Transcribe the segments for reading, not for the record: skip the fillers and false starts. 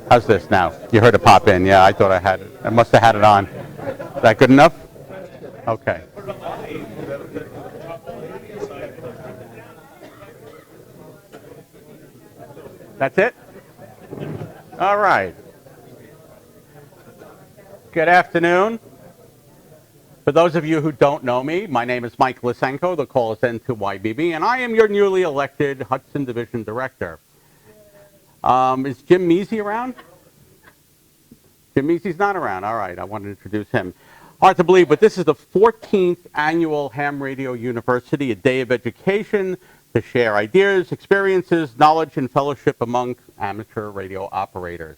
How's this now? You heard it pop in. Yeah, I thought I had it. I must have had it on. Is that good enough? Okay. That's it? All right. Good afternoon. For those of you who don't know me, my name is Mike Lysenko. The call is N2YBB, and I am your newly elected Hudson Division Director. Is Jim Measy around? Jim Measy's not around. All right, I want to introduce him. Hard to believe, but this is the 14th annual Ham Radio University, a day of education to share ideas, experiences, knowledge, and fellowship among amateur radio operators.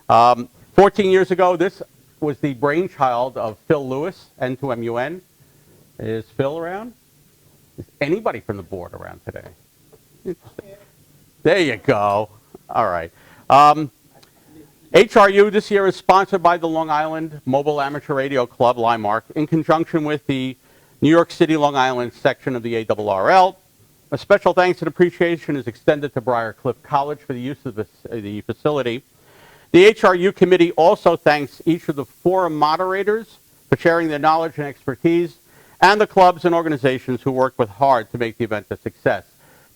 14 years ago, this was the brainchild of Phil Lewis, N2MUN. Is Phil around? Is anybody from the board around today? There you go. All right. HRU this year is sponsored by the Long Island Mobile Amateur Radio Club, LIMARC, in conjunction with the New York City Long Island section of the ARRL. A special thanks and appreciation is extended to Briarcliff College for the use of the facility. The HRU committee also thanks each of the forum moderators for sharing their knowledge and expertise, and the clubs and organizations who worked hard to make the event a success.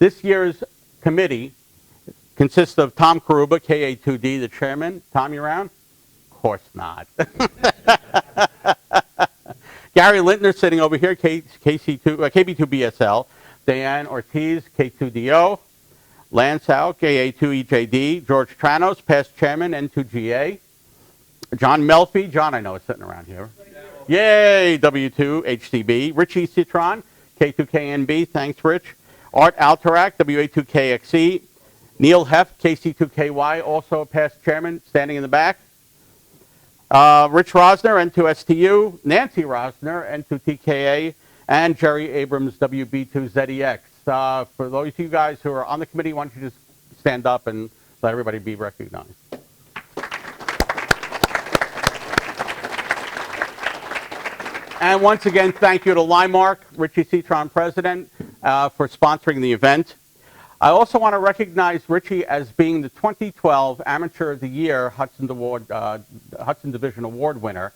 This year's committee consists of Tom Karuba, KA2D, the chairman. Tom, you around? Of course not. Gary Lintner sitting over here, KB2BSL. Diane Ortiz, K2DO. Lance Howe, KA2EJD. George Tranos, past chairman, N2GA. John Melfi, John I know is sitting around here. Yay, W2HDB. Richie Citron, K2KNB, thanks Rich. Art Alterac, WA2KXE. Neil Heff, KC2KY, also a past chairman, standing in the back. Rich Rosner, N2STU. Nancy Rosner, N2TKA. And Jerry Abrams, WB2ZEX. For those of you guys who are on the committee, why don't you just stand up and let everybody be recognized. And once again, thank you to LIMARC, Richie Citron, president, for sponsoring the event. I also want to recognize Richie as being the 2012 Amateur of the Year Hudson Division Award winner.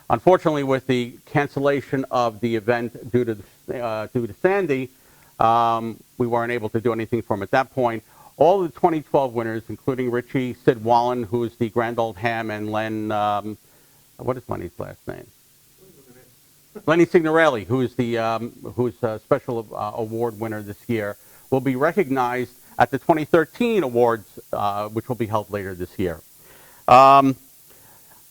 Unfortunately, with the cancellation of the event due to Sandy, we weren't able to do anything for him at that point. All the 2012 winners, including Richie, Sid Wallen, who is the Grand Old Ham, and Len, what is Lenny's last name? Lenny Signorelli, who's a special award winner this year, will be recognized at the 2013 awards, which will be held later this year.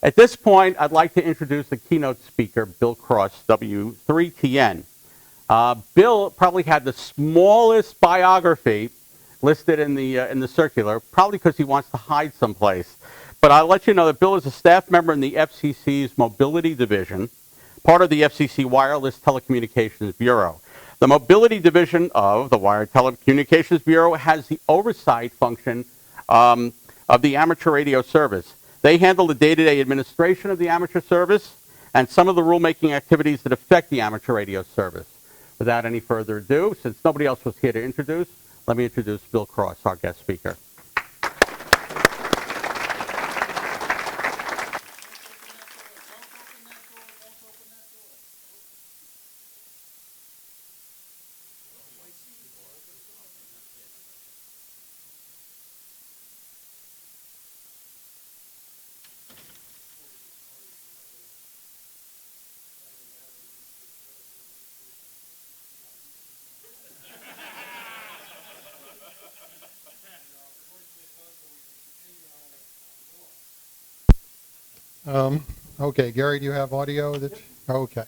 At this point, I'd like to introduce the keynote speaker, Bill Cross, W3TN. Bill probably had the smallest biography listed in the circular, probably because he wants to hide someplace. But I'll let you know that Bill is a staff member in the FCC's Mobility Division, part of the FCC Wireless Telecommunications Bureau. The Mobility Division of the Wired Telecommunications Bureau has the oversight function of the amateur radio service. They handle the day-to-day administration of the amateur service and some of the rulemaking activities that affect the amateur radio service. Without any further ado, since nobody else was here to introduce, let me introduce Bill Cross, our guest speaker. Okay, Gary, do you have audio? Okay.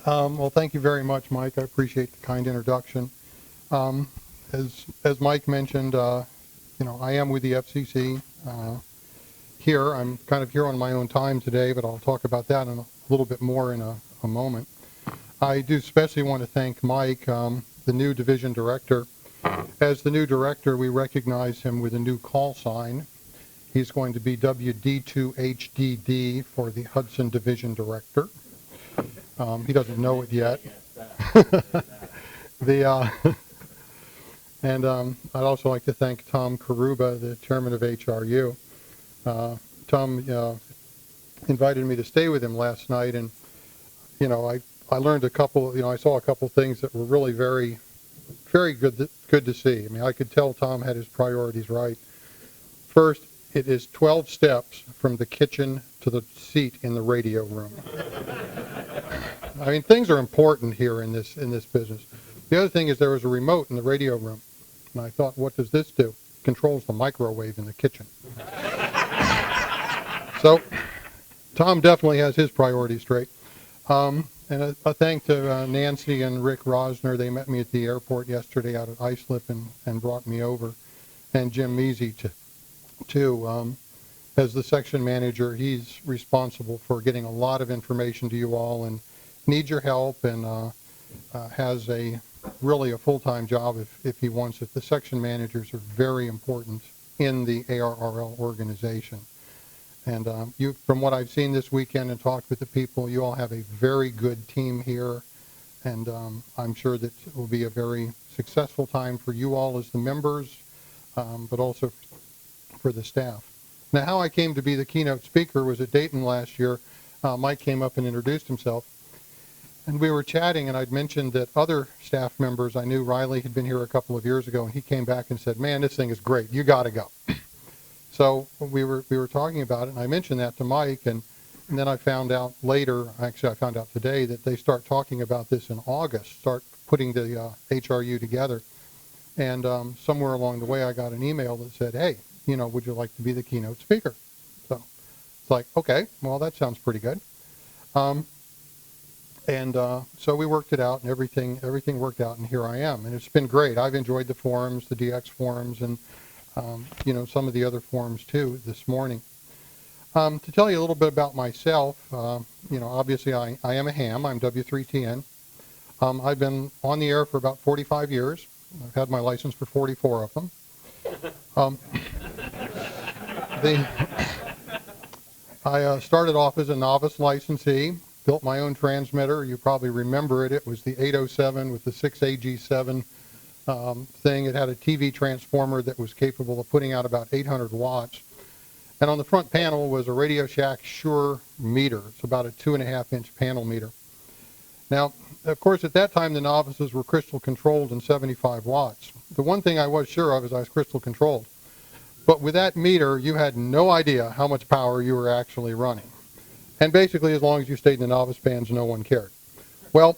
Well, thank you very much, Mike. I appreciate the kind introduction. As Mike mentioned, I am with the FCC here. I'm kind of here on my own time today, but I'll talk about that in a little bit more in a moment. I do especially want to thank Mike, the new division director. As the new director, we recognize him with a new call sign. He's going to be WD2HDD for the Hudson Division Director. He doesn't know it yet. And I'd also like to thank Tom Karuba, the chairman of HRU. Tom invited me to stay with him last night, and I learned I saw a couple things that were really very, very good to see. I mean, I could tell Tom had his priorities right. First, it is 12 steps from the kitchen to the seat in the radio room. I mean, things are important here in this business. The other thing is there was a remote in the radio room, and I thought, what does this do? It controls the microwave in the kitchen. So Tom definitely has his priorities straight. And a thank to Nancy and Rick Rosner. They met me at the airport yesterday out at Islip and brought me over. And Jim Measy, too. As the section manager, he's responsible for getting a lot of information to you all and needs your help and has really a full-time job if he wants it. The section managers are very important in the ARRL organization. And from what I've seen this weekend and talked with the people, you all have a very good team here. And I'm sure that it will be a very successful time for you all as the members, but also for the staff. Now, how I came to be the keynote speaker was at Dayton last year. Mike came up and introduced himself. And we were chatting, and I'd mentioned that other staff members, I knew Riley had been here a couple of years ago, and he came back and said, man, this thing is great. You got to go. So we were talking about it, and I mentioned that to Mike, and then I found out later, actually I found out today, that they start talking about this in August, start putting the HRU together. And somewhere along the way I got an email that said, hey, would you like to be the keynote speaker? So it's like, okay, well, that sounds pretty good. So we worked it out, and everything worked out, and here I am. And it's been great. I've enjoyed the forums, the DX forums, and some of the other forums too this morning. To tell you a little bit about myself, obviously I am a ham. I'm W3TN. I've been on the air for about 45 years. I've had my license for 44 of them. I started off as a novice licensee, built my own transmitter. You probably remember it. It was the 807 with the 6AG7 thing. It had a TV transformer that was capable of putting out about 800 watts. And on the front panel was a Radio Shack Shure meter. It's about a 2.5-inch panel meter. Now, of course, at that time, the novices were crystal controlled and 75 watts. The one thing I was sure of is I was crystal controlled. But with that meter, you had no idea how much power you were actually running. And basically, as long as you stayed in the novice bands, no one cared. Well,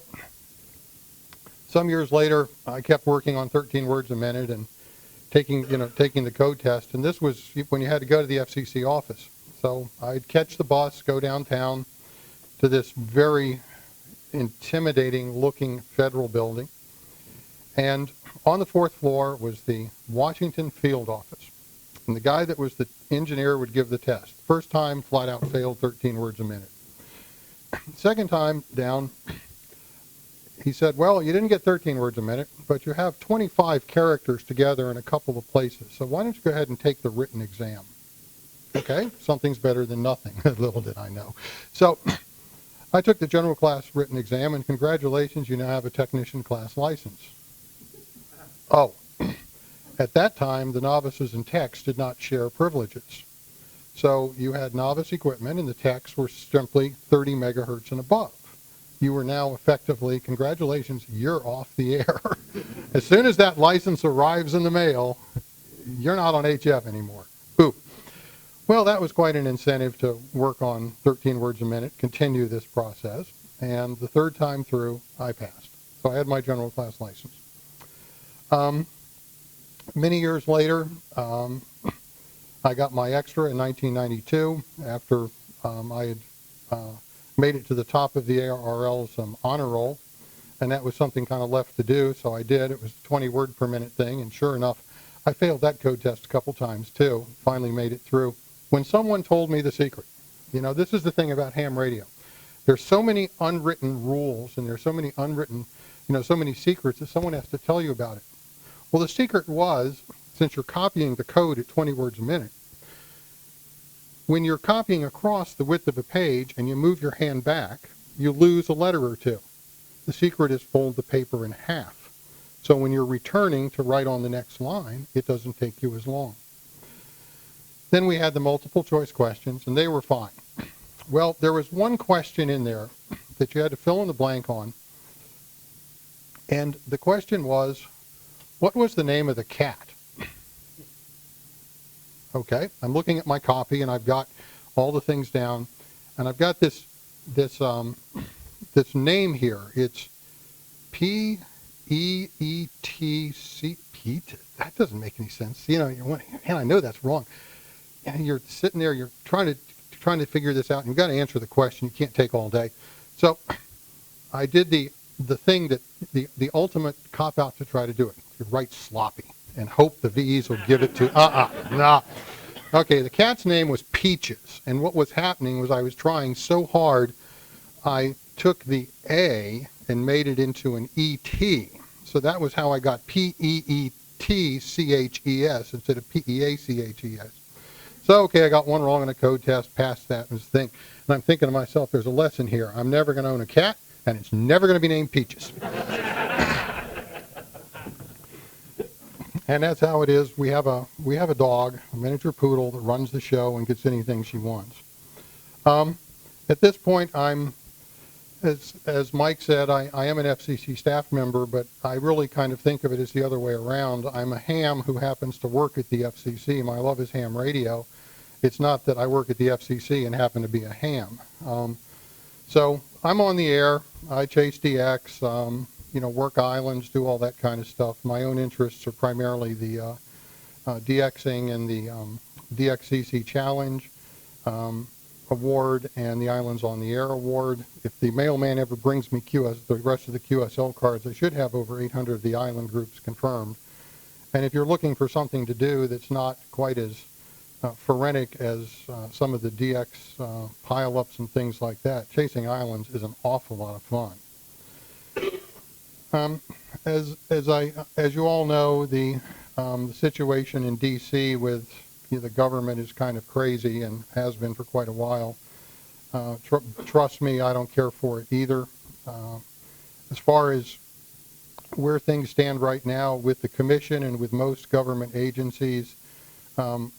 some years later, I kept working on 13 words a minute and taking the code test. And this was when you had to go to the FCC office. So I'd catch the bus, go downtown to this very intimidating-looking federal building. And on the 4th floor was the Washington field office. And the guy that was the engineer would give the test. First time, flat out failed 13 words a minute. Second time down, he said, well, you didn't get 13 words a minute, but you have 25 characters together in a couple of places. So why don't you go ahead and take the written exam? Okay, something's better than nothing. Little did I know. So I took the general class written exam, and congratulations, you now have a technician class license. Oh. At that time, the novices and techs did not share privileges. So you had novice equipment, and the techs were simply 30 megahertz and above. You were now effectively, congratulations, you're off the air. As soon as that license arrives in the mail, you're not on HF anymore. Boop. Well, that was quite an incentive to work on 13 words a minute, continue this process. And the third time through, I passed. So I had my general class license. Many years later, I got my extra in 1992 after I had made it to the top of the ARRL's honor roll, and that was something kind of left to do, so I did. It was a 20 word per minute thing, and sure enough, I failed that code test a couple times too, finally made it through. When someone told me the secret, this is the thing about ham radio. There's so many unwritten rules, and there's so many unwritten, so many secrets that someone has to tell you about it. Well, the secret was, since you're copying the code at 20 words a minute, when you're copying across the width of a page and you move your hand back, you lose a letter or two. The secret is fold the paper in half. So when you're returning to write on the next line, it doesn't take you as long. Then we had the multiple choice questions, and they were fine. Well, there was one question in there that you had to fill in the blank on, and the question was, what was the name of the cat? Okay, I'm looking at my copy, and I've got all the things down, and I've got this name here. It's P-E-E-T-C. Pete? That doesn't make any sense. You know, and I know that's wrong. And you're sitting there, you're trying to figure this out, and you've got to answer the question. You can't take all day. So I did the thing that the ultimate cop out to try to do it. You write sloppy and hope the VEs will give it to nah. Okay, the cat's name was Peaches, and what was happening was I was trying so hard, I took the A and made it into an E-T. So that was how I got P-E-E-T-C-H-E-S instead of P-E-A-C-H-E-S. So, okay, I got one wrong in a code test, passed that, and I'm thinking to myself, there's a lesson here. I'm never going to own a cat, and it's never going to be named Peaches. And that's how it is. We have a dog, a miniature poodle, that runs the show and gets anything she wants. At this point, as Mike said, I am an FCC staff member, but I really kind of think of it as the other way around. I'm a ham who happens to work at the FCC. My love is ham radio. It's not that I work at the FCC and happen to be a ham. So I'm on the air. I chase DX, work islands, do all that kind of stuff. My own interests are primarily the DXing and the DXCC Challenge Award and the Islands on the Air Award. If the mailman ever brings me the rest of the QSL cards, I should have over 800 of the island groups confirmed. And if you're looking for something to do that's not quite as phoretic as some of the DX pile-ups and things like that, chasing islands is an awful lot of fun. As you all know, the situation in D.C. with the government is kind of crazy and has been for quite a while. Trust me, I don't care for it either. As far as where things stand right now with the commission and with most government agencies,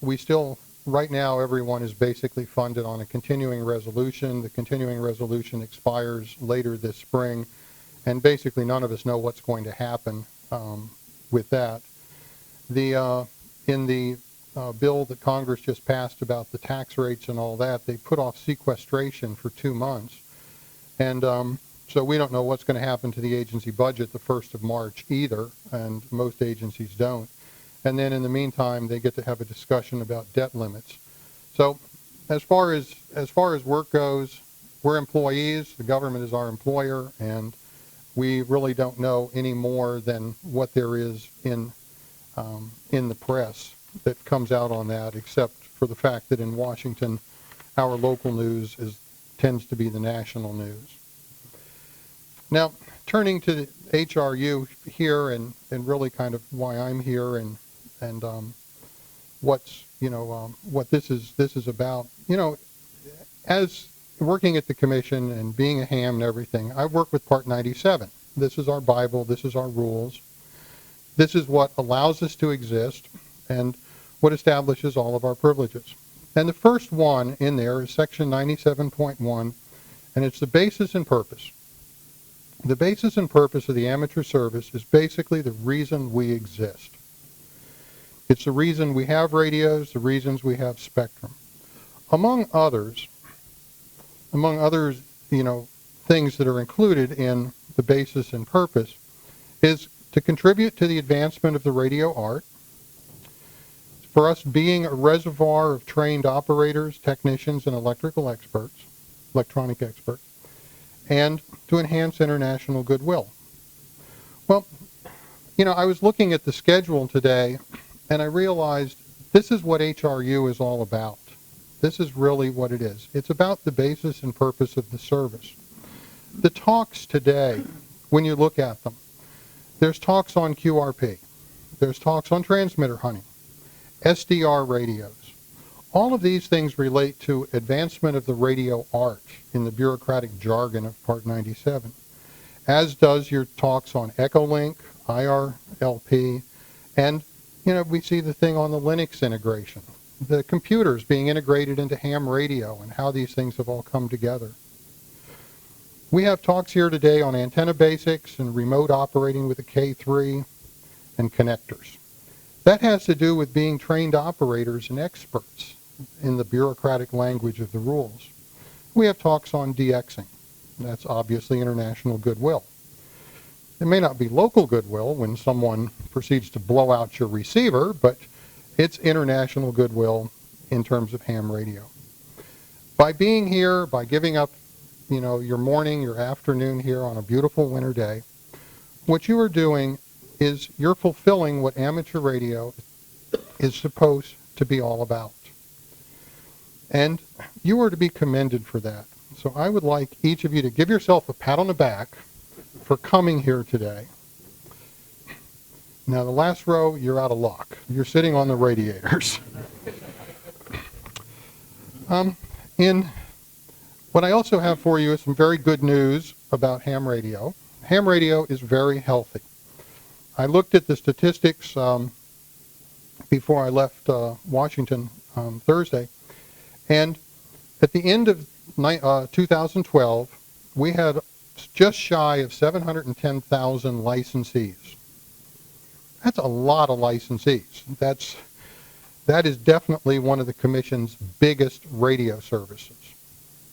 we still, right now, everyone is basically funded on a continuing resolution. The continuing resolution expires later this spring, and basically none of us know what's going to happen with that. In the bill that Congress just passed about the tax rates and all that, they put off sequestration for 2 months. And so we don't know what's going to happen to the agency budget the 1st of March either, and most agencies don't. And then in the meantime, they get to have a discussion about debt limits. So as far as work goes, we're employees, the government is our employer, and we really don't know any more than what there is in the press that comes out on that, except for the fact that in Washington, our local news tends to be the national news. Now, turning to the HRU here and really kind of why I'm here and what this is about. As working at the commission and being a ham and everything, I work with Part 97. This is our Bible. This is our rules. This is what allows us to exist and what establishes all of our privileges. And the first one in there is Section 97.1, and it's the basis and purpose. The basis and purpose of the amateur service is basically the reason we exist. It's the reason we have radios, the reasons we have spectrum. Among others, things that are included in the basis and purpose is to contribute to the advancement of the radio art, for us being a reservoir of trained operators, technicians, and electronic experts, and to enhance international goodwill. Well, I was looking at the schedule today, and I realized this is what HRU is all about. This is really what it is. It's about the basis and purpose of the service. The talks today, when you look at them, there's talks on QRP. There's talks on transmitter hunting, SDR radios. All of these things relate to advancement of the radio art in the bureaucratic jargon of Part 97, as does your talks on Echolink, IRLP, and we see the thing on the Linux integration. the computers being integrated into ham radio and how these things have all come together. We have talks here today on antenna basics and remote operating with a K3 and connectors. That has to do with being trained operators and experts in the bureaucratic language of the rules. We have talks on DXing. That's obviously international goodwill. It may not be local goodwill when someone proceeds to blow out your receiver, but it's international goodwill in terms of ham radio. By being here, by giving up, your morning, your afternoon here on a beautiful winter day, what you are doing is you're fulfilling what amateur radio is supposed to be all about. And you are to be commended for that. So I would like each of you to give yourself a pat on the back for coming here today. Now, the last row, you're out of luck. You're sitting on the radiators. What I also have for you is some very good news about ham radio. Ham radio is very healthy. I looked at the statistics before I left Washington Thursday, and at the end of 2012, we had just shy of 710,000 licensees. That's a lot of licensees. That is definitely one of the Commission's biggest radio services.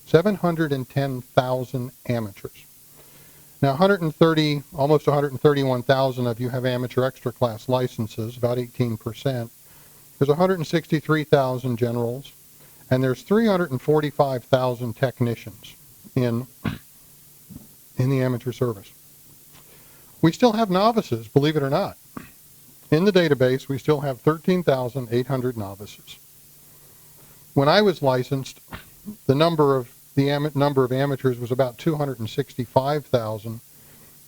710,000 amateurs. Now, almost 131,000 of you have amateur extra class licenses, about 18%. There's 163,000 generals, and there's 345,000 technicians in the amateur service. We still have novices, believe it or not. In the database, we still have 13,800 novices. When I was licensed, the number of amateurs was about 265,000,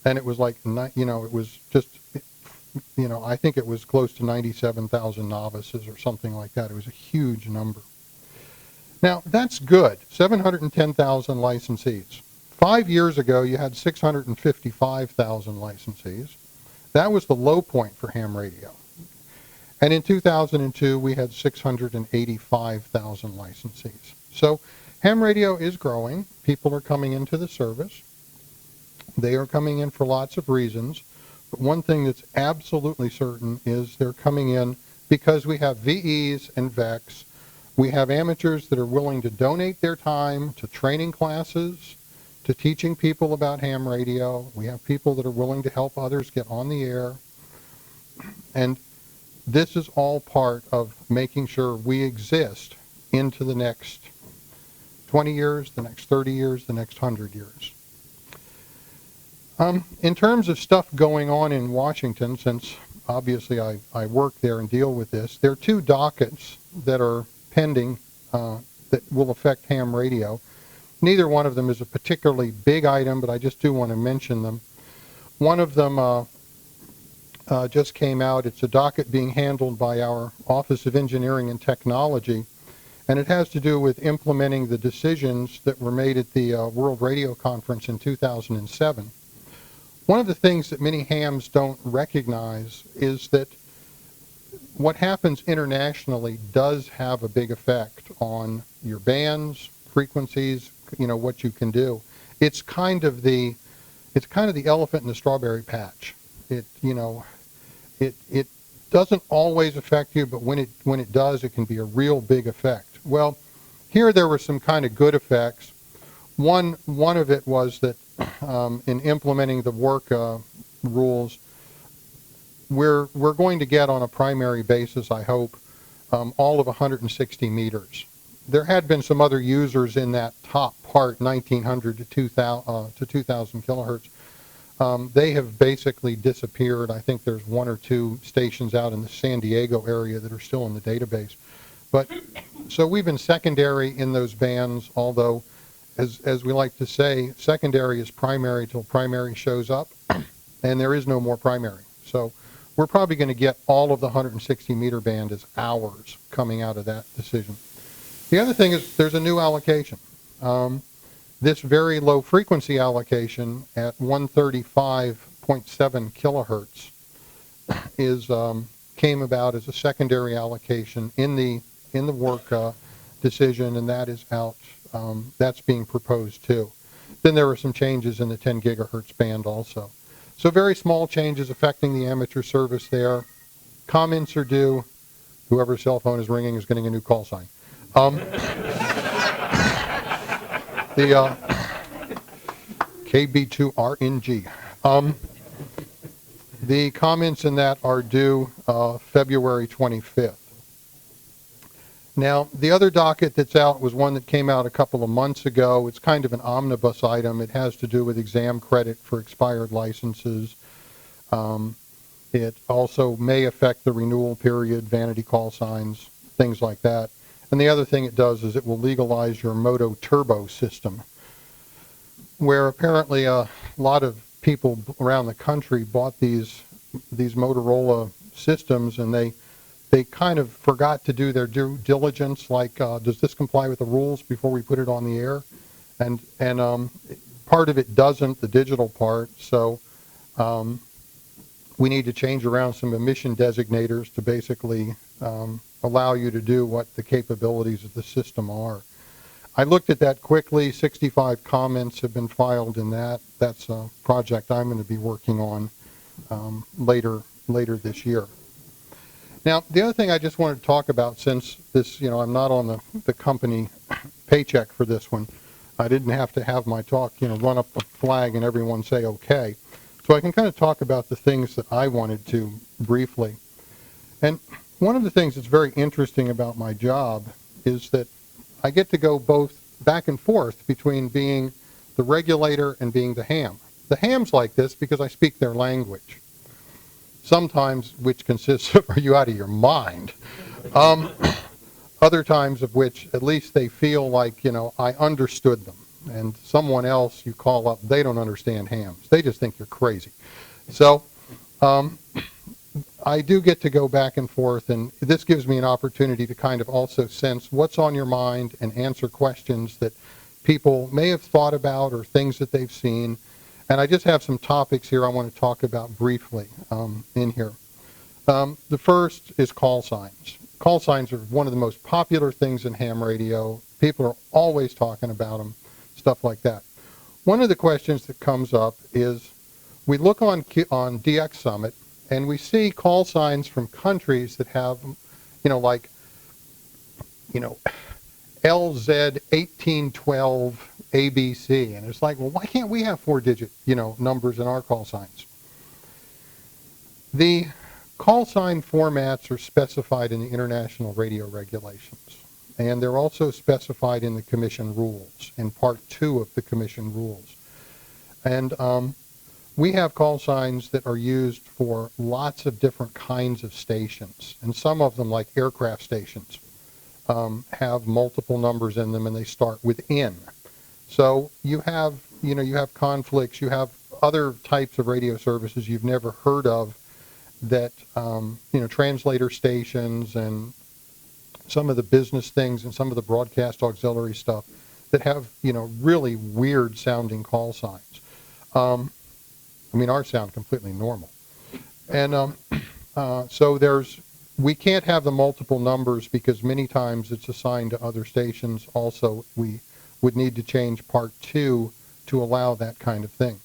and it was like, it was just, I think it was close to 97,000 novices or something like that. It was a huge number. Now, that's good, 710,000 licensees. 5 years ago, you had 655,000 licensees. That was the low point for ham radio. And in 2002, we had 685,000 licensees. So ham radio is growing. People are coming into the service. They are coming in for lots of reasons. But one thing that's absolutely certain is they're coming in because we have VEs and VECs. We have amateurs that are willing to donate their time to training classes, to teaching people about ham radio. We have people that are willing to help others get on the air. And this is all part of making sure we exist into the next 20 years, the next 30 years, the next 100 years. In terms of stuff going on in Washington, since obviously I work there and deal with this, there are 2 dockets that are pending that will affect ham radio. Neither one of them is a particularly big item, but I just do want to mention them. One of them just came out. It's a docket being handled by our Office of Engineering and Technology, and it has to do with implementing the decisions that were made at the World Radio Conference in 2007. One of the things that many hams don't recognize is that what happens internationally does have a big effect on your bands, frequencies, what you can do. It's kind of the elephant in the strawberry patch. It doesn't always affect you, but when it does, it can be a real big effect. Well, here there were some kind of good effects. One of it was that in implementing the work rules, we're going to get on a primary basis, I hope, all of 160 meters. There had been some other users in that top part, 1900 to 2000 kilohertz. They have basically disappeared. I think there's 1 or 2 stations out in the San Diego area that are still in the database. But so we've been secondary in those bands, although, as we like to say, secondary is primary till primary shows up, and there is no more primary. So we're probably going to get all of the 160 meter band as ours coming out of that decision. The other thing is there's a new allocation. This very low frequency allocation at 135.7 kilohertz came about as a secondary allocation in the in the work decision, and that is out. That's being proposed too. Then there were some changes in the 10 gigahertz band also. So very small changes affecting the amateur service there. Comments are due. Whoever's cell phone is ringing is getting a new call sign. The KB2RNG. The comments in that are due February 25th. Now, the other docket that's out was one that came out a couple of months ago. It's kind of an omnibus item. It has to do with exam credit for expired licenses. It also may affect the renewal period, vanity call signs, things like that. And the other thing it does is it will legalize your Moto Turbo system, where apparently a lot of people around the country bought these Motorola systems, and they kind of forgot to do their due diligence, like does this comply with the rules before we put it on the air? And part of it doesn't, the digital part, so we need to change around some emission designators to basically allow you to do what the capabilities of the system are. I looked at that quickly. 65 comments have been filed in that. That's a project I'm going to be working on later this year. Now, the other thing I just wanted to talk about, since this, I'm not on the company paycheck for this one, I didn't have to have my talk, run up a flag and everyone say okay. So I can kind of talk about the things that I wanted to briefly. And one of the things that's very interesting about my job is that I get to go both back and forth between being the regulator and being the ham. The ham's like this because I speak their language. Sometimes which consists of, are you out of your mind? Other times of which at least they feel like, I understood them. And someone else you call up, they don't understand hams. They just think you're crazy. So I do get to go back and forth, and this gives me an opportunity to kind of also sense what's on your mind and answer questions that people may have thought about or things that they've seen. And I just have some topics here I want to talk about briefly in here. The first is call signs. Call signs are one of the most popular things in ham radio. People are always talking about them, stuff like that. One of the questions that comes up is we look on DX Summit and we see call signs from countries that have, like, LZ 1812 ABC, and it's like, well, why can't we have 4-digit, numbers in our call signs? The call sign formats are specified in the international radio regulations, and they're also specified in the commission rules, in Part 2 of the commission rules. And we have call signs that are used for lots of different kinds of stations, and some of them, like aircraft stations, have multiple numbers in them, and they start with N. So you have conflicts, you have other types of radio services you've never heard of that, translator stations and some of the business things and some of the broadcast auxiliary stuff that have, really weird sounding call signs. Ours sound completely normal. And so we can't have the multiple numbers because many times it's assigned to other stations. Also, we would need to change Part 2 to allow that kind of thing.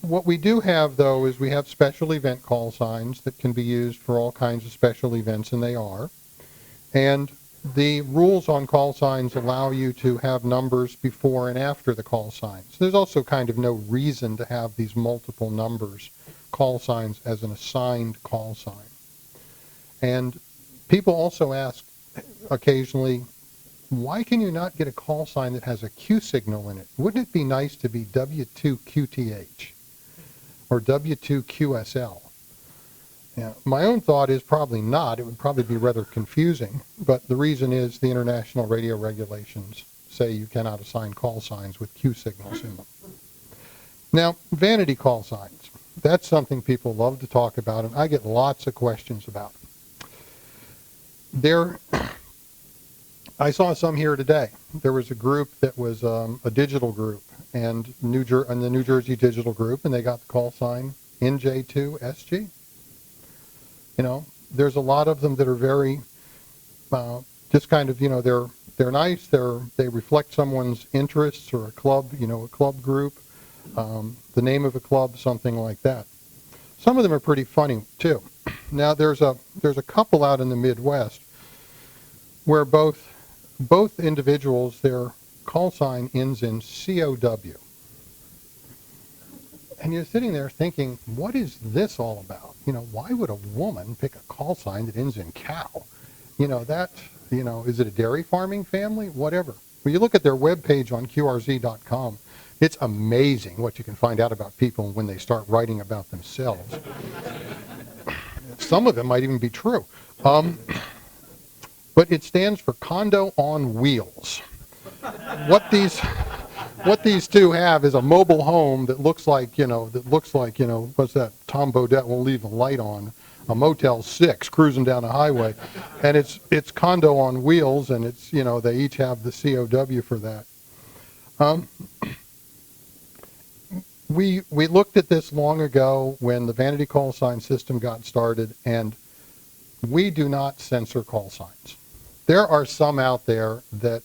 What we do have, though, is we have special event call signs that can be used for all kinds of special events, and they are. And the rules on call signs allow you to have numbers before and after the call signs. There's also kind of no reason to have these multiple numbers, call signs, as an assigned call sign. And people also ask occasionally, why can you not get a call sign that has a Q signal in it? Wouldn't it be nice to be W2QTH or W2QSL? Yeah, my own thought is probably not. It would probably be rather confusing, but the reason is the international radio regulations say you cannot assign call signs with Q signals in them. Now, vanity call signs. That's something people love to talk about, and I get lots of questions about. I saw some here today. There was a group that was a digital group, and the New Jersey Digital Group, and they got the call sign NJ2SG. There's a lot of them that are very just kind of, they're nice. They reflect someone's interests or a club, a club group, the name of a club, something like that. Some of them are pretty funny too. Now there's a couple out in the Midwest where both individuals, their call sign ends in COW. And you're sitting there thinking, what is this all about? Why would a woman pick a call sign that ends in cow? Is it a dairy farming family? Whatever. When you look at their webpage on QRZ.com, it's amazing what you can find out about people when they start writing about themselves. Some of them might even be true. But it stands for Condo on Wheels. What these two have is a mobile home that looks like, what's that? Tom Bodette will leave the light on. A Motel 6 cruising down a highway. And it's Condo on Wheels, and it's, they each have the COW for that. We looked at this long ago when the Vanity call sign system got started, and we do not censor call signs. There are some out there that,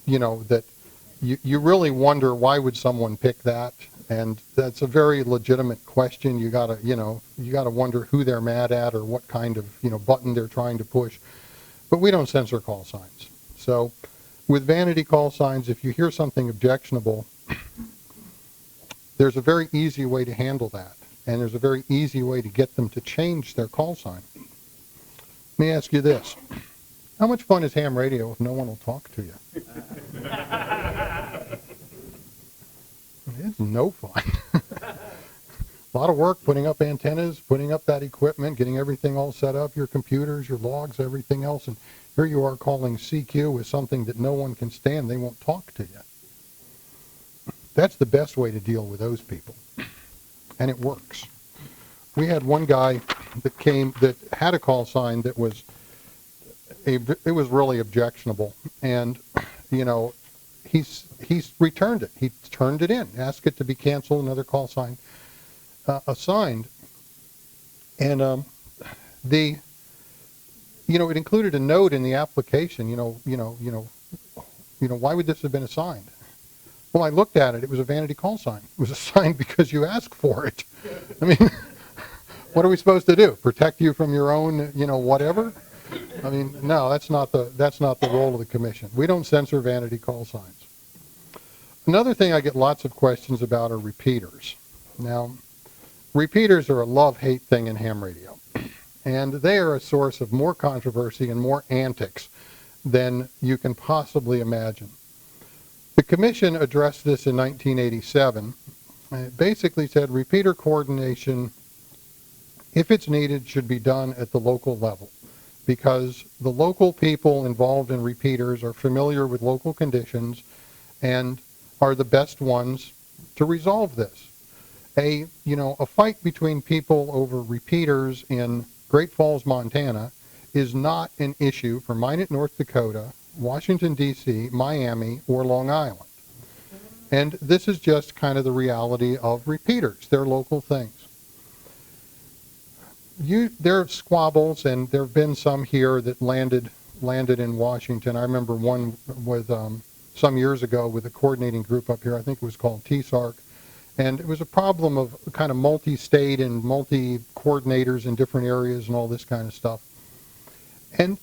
you really wonder why would someone pick that, and that's a very legitimate question. You gotta wonder who they're mad at or what kind of button they're trying to push. But we don't censor call signs. So with Vanity call signs, if you hear something objectionable, there's a very easy way to handle that, and there's a very easy way to get them to change their call sign. Let me ask you this. How much fun is ham radio if no one will talk to you? It's no fun. A lot of work putting up antennas, putting up that equipment, getting everything all set up, your computers, your logs, everything else, and here you are calling CQ with something that no one can stand. They won't talk to you. That's the best way to deal with those people, and it works. We had one guy that had a call sign that was really objectionable, and he's returned it. He turned it in, asked it to be canceled, another call sign assigned, and it included a note in the application. Why would this have been assigned? Well, I looked at it. It was a Vanity call sign. It was assigned because you asked for it. I mean, what are we supposed to do? Protect you from your own, whatever? I mean, no, that's not the role of the commission. We don't censor Vanity call signs. Another thing I get lots of questions about are repeaters. Now, repeaters are a love-hate thing in ham radio, and they are a source of more controversy and more antics than you can possibly imagine. The commission addressed this in 1987, and it basically said repeater coordination, if it's needed, should be done at the local level, because the local people involved in repeaters are familiar with local conditions and are the best ones to resolve this. A fight between people over repeaters in Great Falls, Montana is not an issue for Minot, North Dakota, Washington, D.C., Miami, or Long Island. And this is just kind of the reality of repeaters. They're local things. There are squabbles, and there have been some here that landed in Washington. I remember one with some years ago with a coordinating group up here. I think it was called TSARC. And it was a problem of kind of multi-state and multi-coordinators in different areas and all this kind of stuff. And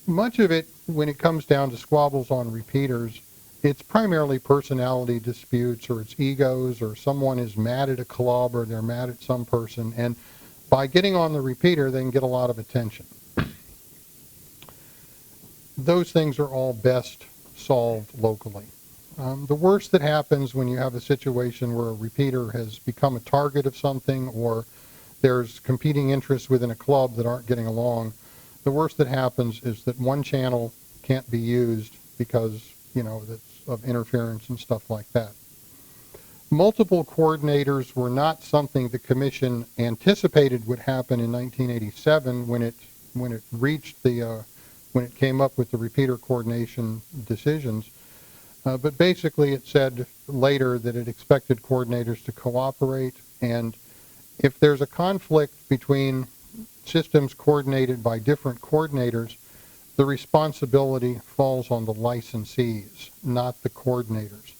much of it, when it comes down to squabbles on repeaters, it's primarily personality disputes, or it's egos, or someone is mad at a club, or they're mad at some person. And by getting on the repeater, they can get a lot of attention. Those things are all best solved locally. The worst that happens when you have a situation where a repeater has become a target of something, or there's competing interests within a club that aren't getting along, the worst that happens is that one channel can't be used because, that's of interference and stuff like that. Multiple coordinators were not something the commission anticipated would happen in 1987 when it came up with the repeater coordination decisions. But basically it said later that it expected coordinators to cooperate, and if there's a conflict between systems coordinated by different coordinators, the responsibility falls on the licensees, not the coordinators.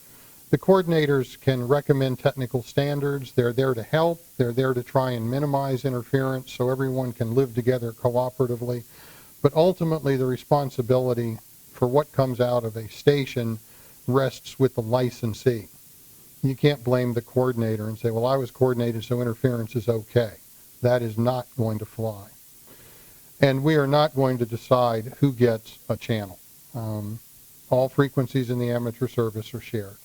The coordinators can recommend technical standards. They're there to help. They're there to try and minimize interference so everyone can live together cooperatively. But ultimately, the responsibility for what comes out of a station rests with the licensee. You can't blame the coordinator and say, well, I was coordinated, so interference is okay. That is not going to fly. And we are not going to decide who gets a channel. All frequencies in the amateur service are shared.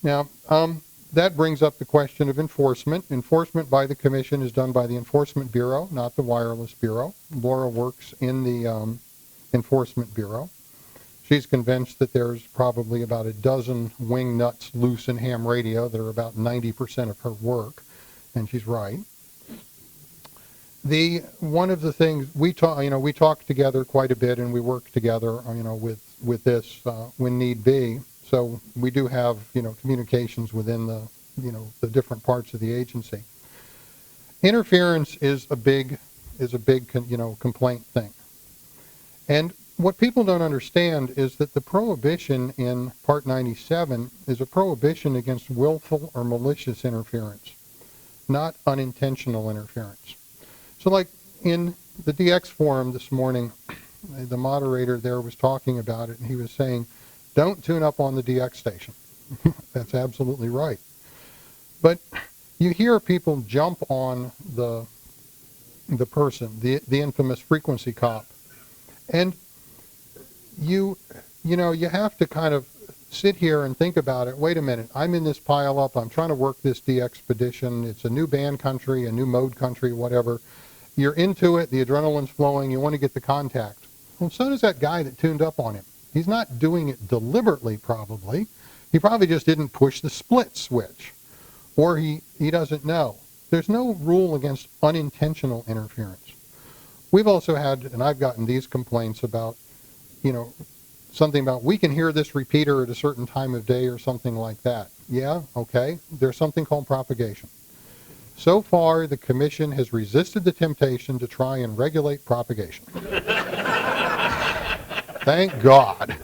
Now, that brings up the question of enforcement. Enforcement by the Commission is done by the Enforcement Bureau, not the Wireless Bureau. Laura works in the Enforcement Bureau. She's convinced that there's probably about a dozen wing nuts loose in ham radio that are about 90% of her work, and she's right. One of the things we talk together quite a bit, and we work together, with this when need be. So we do have, communications within the different parts of the agency. Interference is a big complaint thing. And what people don't understand is that the prohibition in Part 97 is a prohibition against willful or malicious interference, not unintentional interference. So like in the DX forum this morning, the moderator there was talking about it, and he was saying, don't tune up on the DX station. That's absolutely right. But you hear people jump on the person, the infamous frequency cop, and you have to kind of sit here and think about it. Wait a minute, I'm in this pile up. I'm trying to work this DXpedition. It's a new band country, a new mode country, whatever. You're into it. The adrenaline's flowing. You want to get the contact. Well, so does that guy that tuned up on him. He's not doing it deliberately, probably. He probably just didn't push the split switch, or he doesn't know. There's no rule against unintentional interference. We've also had, and I've gotten these complaints about, something about we can hear this repeater at a certain time of day or something like that. Yeah, okay. There's something called propagation. So far, the Commission has resisted the temptation to try and regulate propagation. Thank God.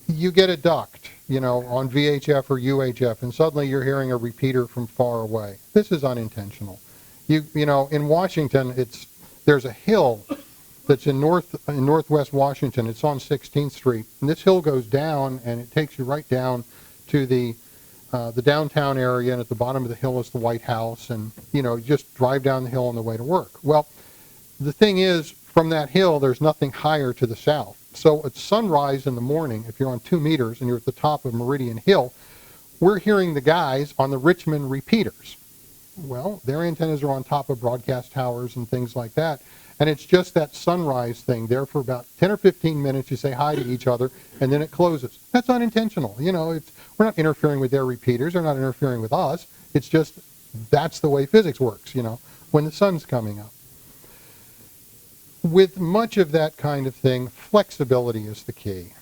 You get a duct, on VHF or UHF, and suddenly you're hearing a repeater from far away. This is unintentional. In Washington, there's a hill that's in northwest Washington. It's on 16th Street, and this hill goes down, and it takes you right down to the downtown area, and at the bottom of the hill is the White House, and you just drive down the hill on the way to work. Well, the thing is, from that hill, there's nothing higher to the south. So at sunrise in the morning, if you're on 2 meters and you're at the top of Meridian Hill, we're hearing the guys on the Richmond repeaters. Well, their antennas are on top of broadcast towers and things like that. And it's just that sunrise thing there for about 10 or 15 minutes. You say hi to each other, and then it closes. That's unintentional. We're not interfering with their repeaters. They're not interfering with us. It's just that's the way physics works, when the sun's coming up. With much of that kind of thing, flexibility is the key.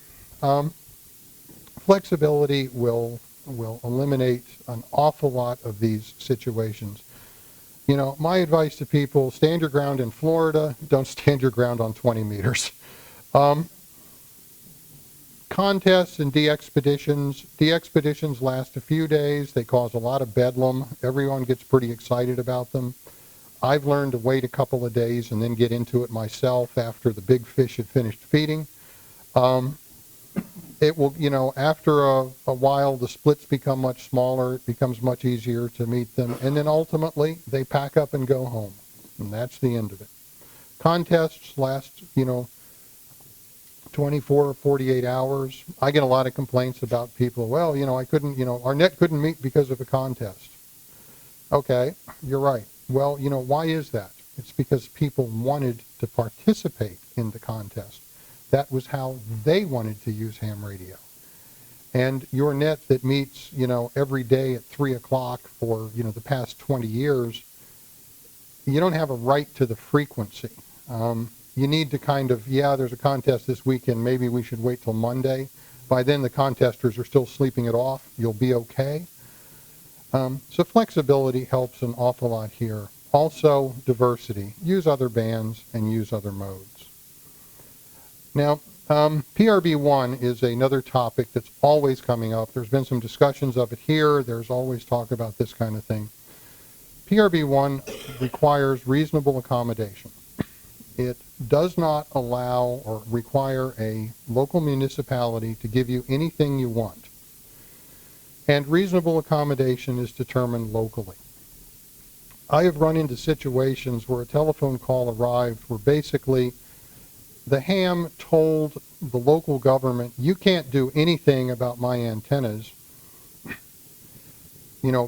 Flexibility will eliminate an awful lot of these situations. My advice to people, stand your ground in Florida, don't stand your ground on 20 meters. Contests and de-expeditions last a few days. They cause a lot of bedlam. Everyone gets pretty excited about them. I've learned to wait a couple of days and then get into it myself after the big fish had finished feeding. It will, after a while, the splits become much smaller. It becomes much easier to meet them. And then ultimately, they pack up and go home. And that's the end of it. Contests last, 24 or 48 hours. I get a lot of complaints about people, well, I couldn't, our net couldn't meet because of a contest. Okay, you're right. Well, why is that? It's because people wanted to participate in the contest. That was how they wanted to use ham radio. And your net that meets, every day at 3 o'clock for, the past 20 years, you don't have a right to the frequency. You need to kind of, there's a contest this weekend, maybe we should wait till Monday. By then the contesters are still sleeping it off. You'll be okay. So flexibility helps an awful lot here. also diversity. Use other bands and use other modes. Now, PRB1 is another topic that's always coming up. There's been some discussions of it here. There's always talk about this kind of thing. PRB1 requires reasonable accommodation. It does not allow or require a local municipality to give you anything you want. And reasonable accommodation is determined locally. I have run into situations where a telephone call arrived where basically the ham told the local government, you can't do anything about my antennas,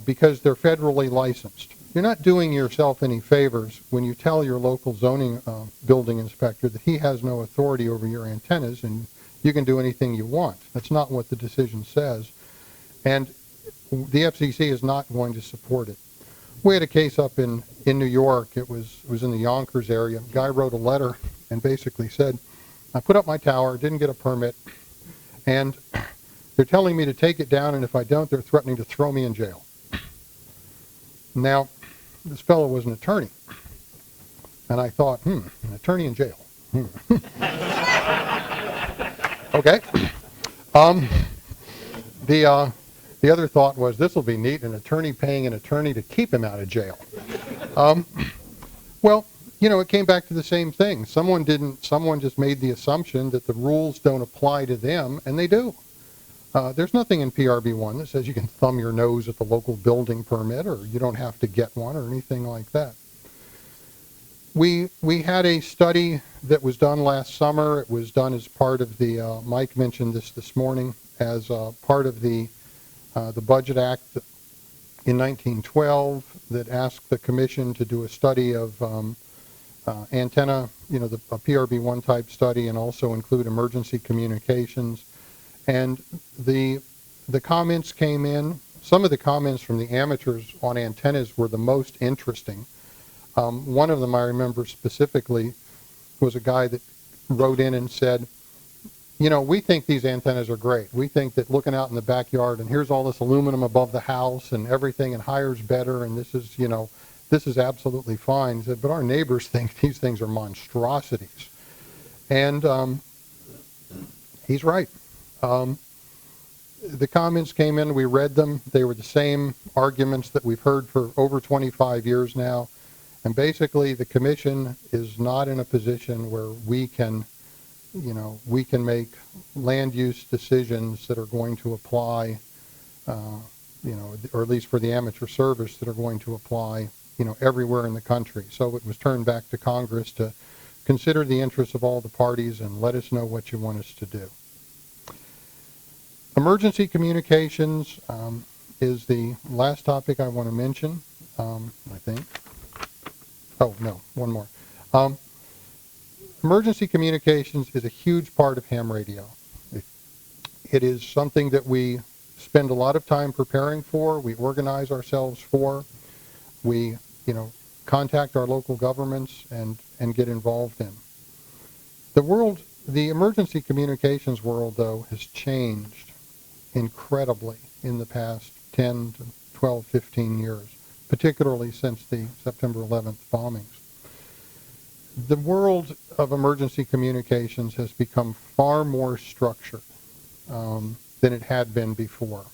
because they're federally licensed. You're not doing yourself any favors when you tell your local zoning building inspector that he has no authority over your antennas and you can do anything you want. That's not what the decision says. And the FCC is not going to support it. We had a case up in New York. It was in the Yonkers area. A guy wrote a letter and basically said, I put up my tower, didn't get a permit, and they're telling me to take it down, and if I don't, they're threatening to throw me in jail. Now, this fellow was an attorney, and I thought, an attorney in jail. Okay. The other thought was, this will be neat, an attorney paying an attorney to keep him out of jail. Well, it came back to the same thing. Someone just made the assumption that the rules don't apply to them, and they do. There's nothing in PRB1 that says you can thumb your nose at the local building permit or you don't have to get one or anything like that. We had a study that was done last summer. It was done as part of the, Mike mentioned this morning, as part of the Budget Act in 1912 that asked the Commission to do a study of antenna, a PRB1 type study, and also include emergency communications. And the comments came in. Some of the comments from the amateurs on antennas were the most interesting. One of them I remember specifically was a guy that wrote in and said, we think these antennas are great. We think that looking out in the backyard and here's all this aluminum above the house and everything and hire's better and this is absolutely fine. He said, but our neighbors think these things are monstrosities. And he's right. The comments came in, we read them. They were the same arguments that we've heard for over 25 years now. And basically the Commission is not in a position where we can make land use decisions that are going to apply, or at least for the amateur service that are going to apply, everywhere in the country. So it was turned back to Congress to consider the interests of all the parties and let us know what you want us to do. Emergency communications is the last topic I want to mention, I think. Oh, no, one more. Emergency communications is a huge part of ham radio. It is something that we spend a lot of time preparing for. We organize ourselves for. We, contact our local governments and get involved in. The emergency communications world, though, has changed incredibly in the past 10 to 12, 15 years, particularly since the September 11th bombings. The world of emergency communications has become far more structured than it had been before.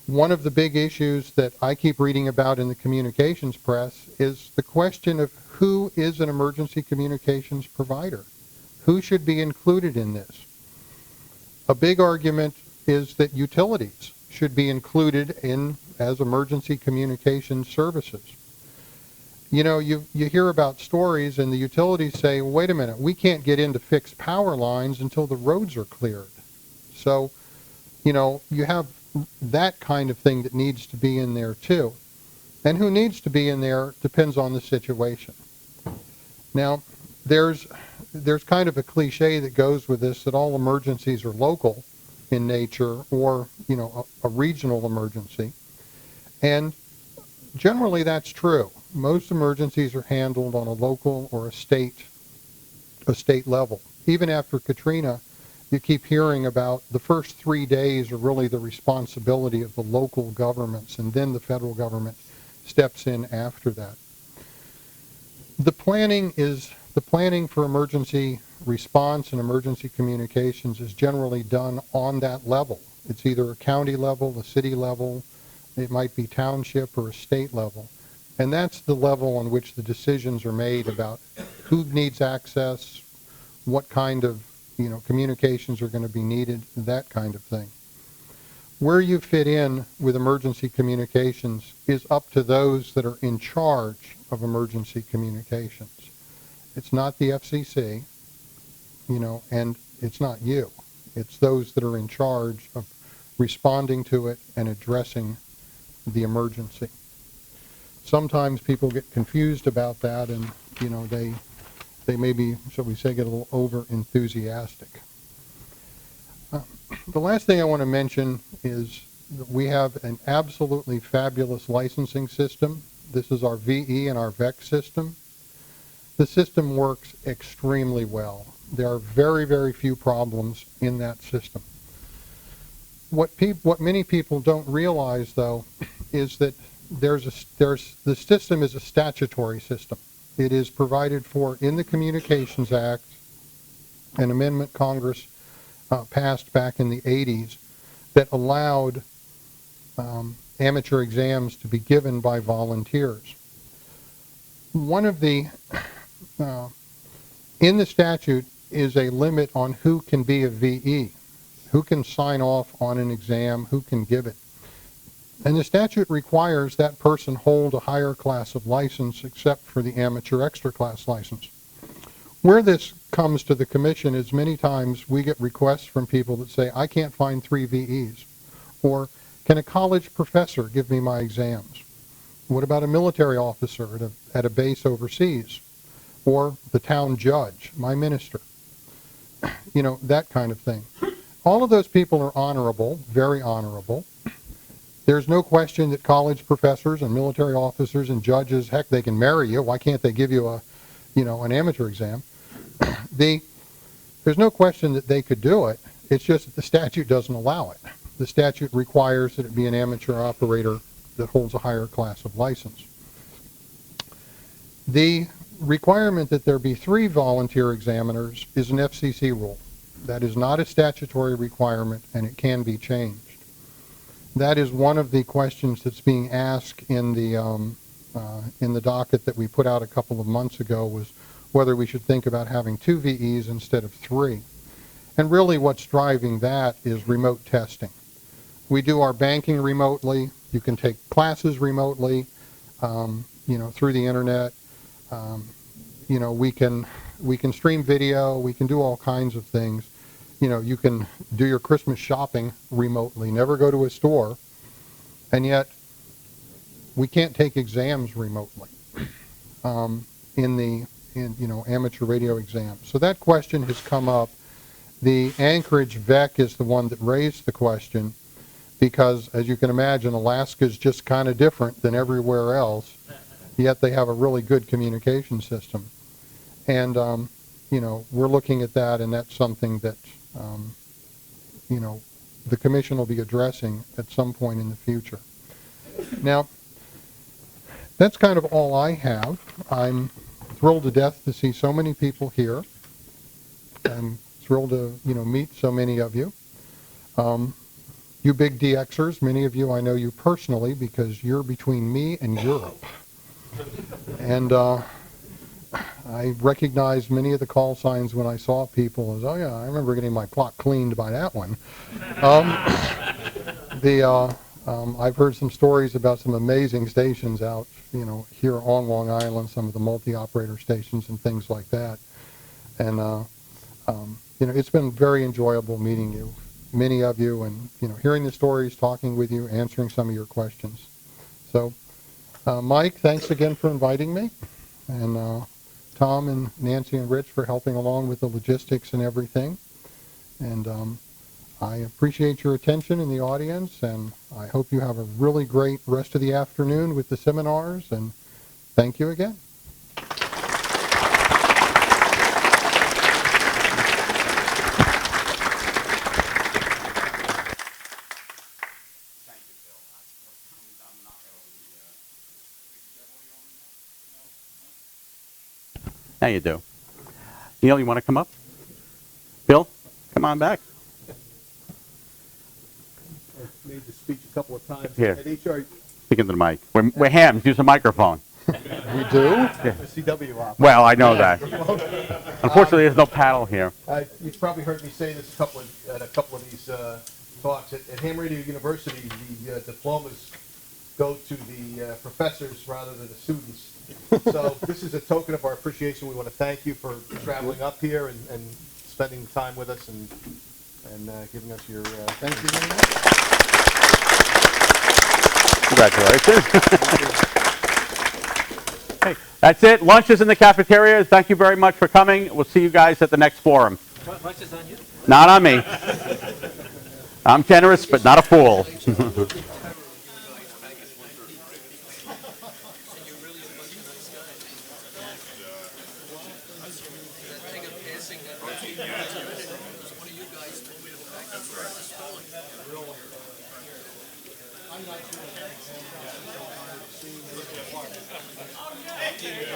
One of the big issues that I keep reading about in the communications press is the question of who is an emergency communications provider? Who should be included in this? A big argument is that utilities should be included as emergency communications services. You hear about stories and the utilities say, well, wait a minute, we can't get in to fix power lines until the roads are cleared. So, you have that kind of thing that needs to be in there too. And who needs to be in there depends on the situation. Now, there's kind of a cliche that goes with this that all emergencies are local in nature or, a regional emergency. And generally that's true. Most emergencies are handled on a local or a state level. Even after Katrina, you keep hearing about the first 3 days are really the responsibility of the local governments, and then the federal government steps in after that. The planning for emergency response and emergency communications is generally done on that level. It's either a county level, a city level, it might be township or a state level. And that's the level on which the decisions are made about who needs access, what kind of communications are going to be needed, that kind of thing. Where you fit in with emergency communications is up to those that are in charge of emergency communications. It's not the FCC, and it's not you. It's those that are in charge of responding to it and addressing the emergency. Sometimes people get confused about that, and they maybe, shall we say, get a little over enthusiastic. The last thing I want to mention is that we have an absolutely fabulous licensing system. This is our VE and our VEC system. The system works extremely well. There are very, very few problems in that system. What many people don't realize, though, is that the system is a statutory system. It is provided for in the Communications Act, an amendment Congress passed back in the 80s that allowed amateur exams to be given by volunteers. One of the, in the statute is a limit on who can be a VE, who can sign off on an exam, who can give it. And the statute requires that person hold a higher class of license except for the amateur extra class license. Where this comes to the commission is many times we get requests from people that say, I can't find 3 VEs. Or, can a college professor give me my exams? What about a military officer at a base overseas? Or the town judge, my minister? That kind of thing. All of those people are honorable, very honorable. There's no question that college professors and military officers and judges, heck, they can marry you. Why can't they give you an amateur exam? There's no question that they could do it. It's just that the statute doesn't allow it. The statute requires that it be an amateur operator that holds a higher class of license. The requirement that there be 3 volunteer examiners is an FCC rule. That is not a statutory requirement, and it can be changed. That is one of the questions that's being asked in the docket that we put out a couple of months ago, was whether we should think about having 2 VEs instead of 3. And really what's driving that is remote testing. We do our banking remotely. You can take classes remotely, through the internet. We can stream video. We can do all kinds of things. You can do your Christmas shopping remotely, never go to a store, and yet we can't take exams remotely in amateur radio exams. So that question has come up. The Anchorage VEC is the one that raised the question because, as you can imagine, Alaska is just kind of different than everywhere else, yet they have a really good communication system. And, we're looking at that, and that's something that, the commission will be addressing at some point in the future. Now, that's kind of all I have. I'm thrilled to death to see so many people here. I'm thrilled to, meet so many of you. You big DXers, many of you I know you personally because you're between me and Europe. And I recognized many of the call signs when I saw people as, oh yeah, I remember getting my clock cleaned by that one. I've heard some stories about some amazing stations out, here on Long Island, some of the multi-operator stations and things like that. And, it's been very enjoyable meeting you, many of you, and, hearing the stories, talking with you, answering some of your questions. So, Mike, thanks again for inviting me. And Tom and Nancy and Rich for helping along with the logistics and everything. And I appreciate your attention in the audience, and I hope you have a really great rest of the afternoon with the seminars, and thank you again. Now you do. Neil, you want to come up? Bill, come on back. I've made the speech a couple of times. Here. At HRU, Speak into the mic. We're hams. Use a microphone. We do? CW op. Well, I know that. Unfortunately, there's no paddle here. You've probably heard me say this at a couple of these talks. At Ham Radio University, the diplomas go to the professors rather than the students. So this is a token of our appreciation. We want to thank you for traveling up here and spending time with us and giving us your. Thank you very much. Congratulations. Hey, that's it. Lunch is in the cafeteria. Thank you very much for coming. We'll see you guys at the next forum. Lunch is on you? Not on me. I'm generous, but not a fool. I'm not sure.